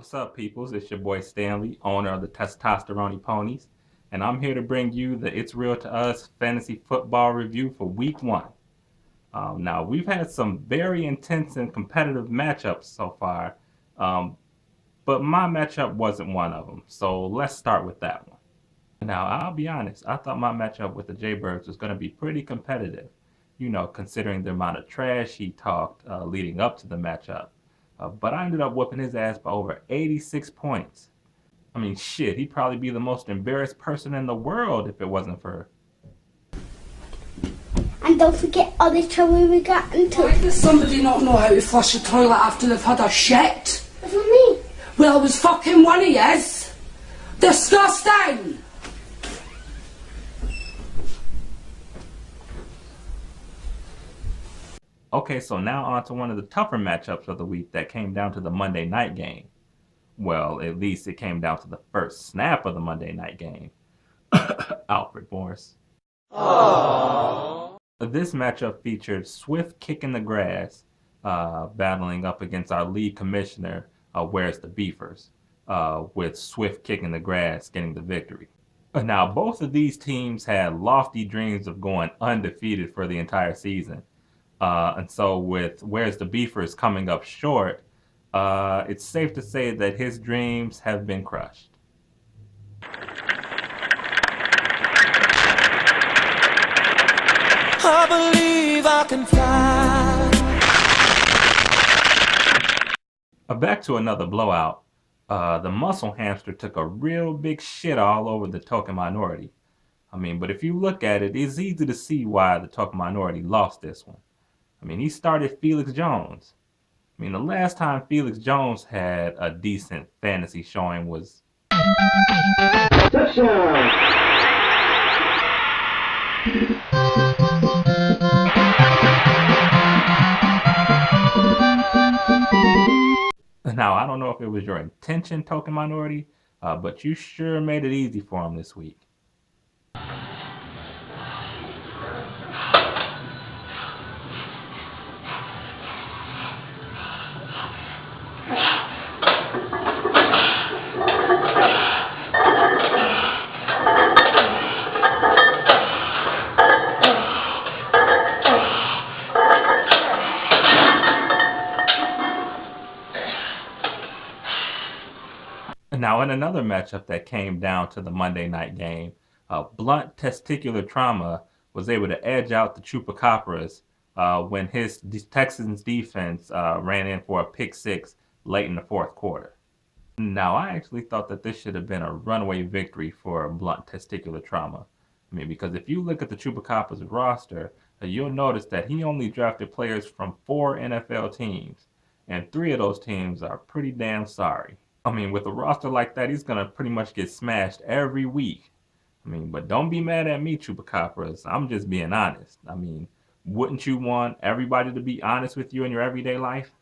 What's up, peoples? It's your boy Stanley, owner of the Testosterone Ponies, and I'm here to bring you the It's Real to Us fantasy football review for week one. Now, we've had some very intense and competitive matchups so far, but my matchup wasn't one of them, so let's start with that one. Now, I'll be honest, I thought my matchup with the Jaybirds was going to be pretty competitive, considering the amount of trash he talked leading up to the matchup. But I ended up whooping his ass by over 86 points. I mean, shit, he'd probably be the most embarrassed person in the world if it wasn't for her. And don't forget all the trouble we got into. Why does somebody not know how to flush a toilet after they've had a shit? What's with me? Well, I was fucking one of yous. Disgusting! Okay, so now on to one of the tougher matchups of the week that came down to the Monday night game. Well, at least it came down to the first snap of the Monday night game. Alfred Morris. Aww. This matchup featured Swift kicking the grass, battling up against our league commissioner, Where's the Beefers, with Swift kicking the grass getting the victory. Now, both of these teams had lofty dreams of going undefeated for the entire season. And so with Where's the Beefers coming up short, it's safe to say that his dreams have been crushed. I believe I can fly. Back to another blowout. The Muscle Hamster took a real big shit all over the Token Minority. I mean, but if you look at it, it's easy to see why the Token Minority lost this one. I mean, he started Felix Jones. I mean, the last time Felix Jones had a decent fantasy showing was... Touchdown! Now, I don't know if it was your intention, Token Minority, but you sure made it easy for him this week. Now, in another matchup that came down to the Monday night game, Blunt Testicular Trauma was able to edge out the Chupacabras when his Texans defense ran in for a pick six late in the fourth quarter. Now, I actually thought that this should have been a runaway victory for Blunt Testicular Trauma. I mean, because if you look at the Chupacabras roster, you'll notice that he only drafted players from 4 NFL teams, and 3 of those teams are pretty damn sorry. I mean, with a roster like that, he's going to pretty much get smashed every week. I mean, but don't be mad at me, Chupacabras. I'm just being honest. I mean, wouldn't you want everybody to be honest with you in your everyday life?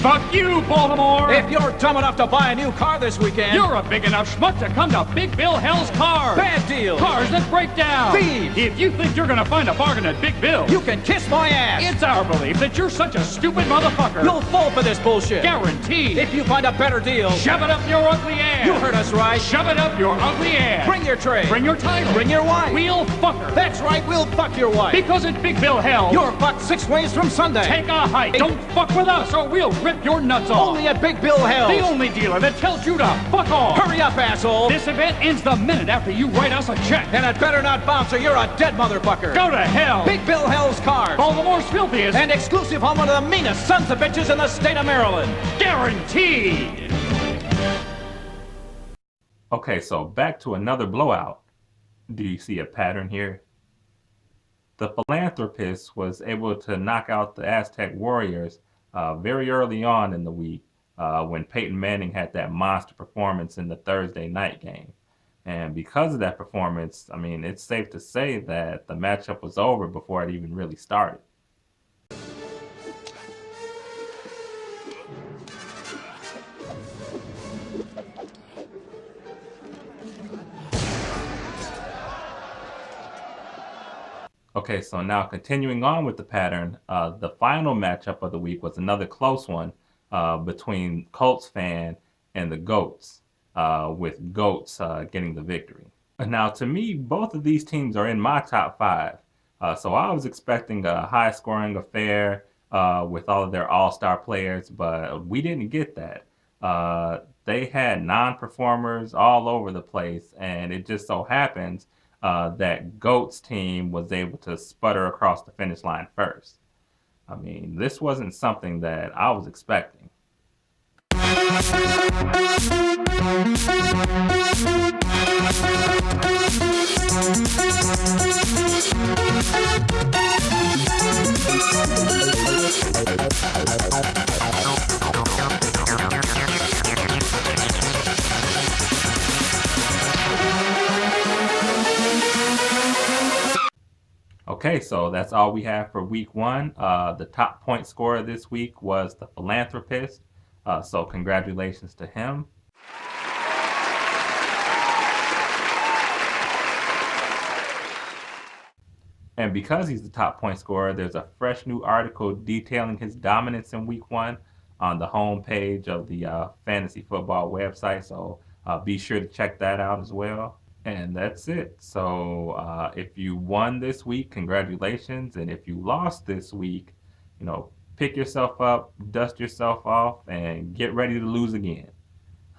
Fuck you, Baltimore! If you're dumb enough to buy a new car this weekend, You're a big enough schmuck to come to Big Bill Hell's Cars! bad deal. Cars that break down! Thieves. If you think you're gonna find a bargain at Big Bill, You can kiss my ass. it's our belief that you're such a stupid motherfucker! You'll fall for this bullshit. Guaranteed! If you find a better deal, Shove it up your ugly ass! you heard us right. Shove it up your ugly ass! Bring your tray. Bring your title! Bring your wife. We'll fuck her! That's right, we'll fuck your wife. Because at Big Bill Hell, You're fucked 6 ways from Sunday. take a hike! Don't fuck with us or we'll rip your nuts off! Only at Big Bill Hell. The only dealer that tells you to fuck off! Hurry up, asshole. This event ends the minute after you write us a check! And it better not bounce or you're a dead motherfucker. Go to hell! Big Bill Hell's Cars. Baltimore's filthiest! And exclusive on one of the meanest sons of bitches in the state of Maryland. Guaranteed! Okay, so back to another blowout. Do you see a pattern here? The Philanthropist was able to knock out the Aztec Warriors very early on in the week when Peyton Manning had that monster performance in the Thursday night game. And because of that performance, I mean, it's safe to say that the matchup was over before it even really started. Okay, so now continuing on with the pattern, the final matchup of the week was another close one between Colts fan and the Goats, with Goats getting the victory. Now, to me, both of these teams are in my top 5. So I was expecting a high-scoring affair with all of their all-star players, but we didn't get that. They had non-performers all over the place, and it just so happens that Goats team was able to sputter across the finish line first. I mean, this wasn't something that I was expecting. Okay, so that's all we have for week 1. The top point scorer this week was the Philanthropist. So congratulations to him. And because he's the top point scorer, there's a fresh new article detailing his dominance in week 1 on the homepage of the Fantasy Football website. So be sure to check that out as well. And that's it. So if you won this week, congratulations. And if you lost this week, pick yourself up, dust yourself off, and get ready to lose again.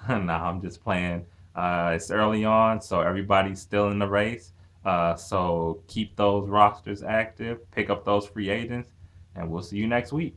Nah, I'm just playing. It's early on, so everybody's still in the race. So keep those rosters active, pick up those free agents, and we'll see you next week.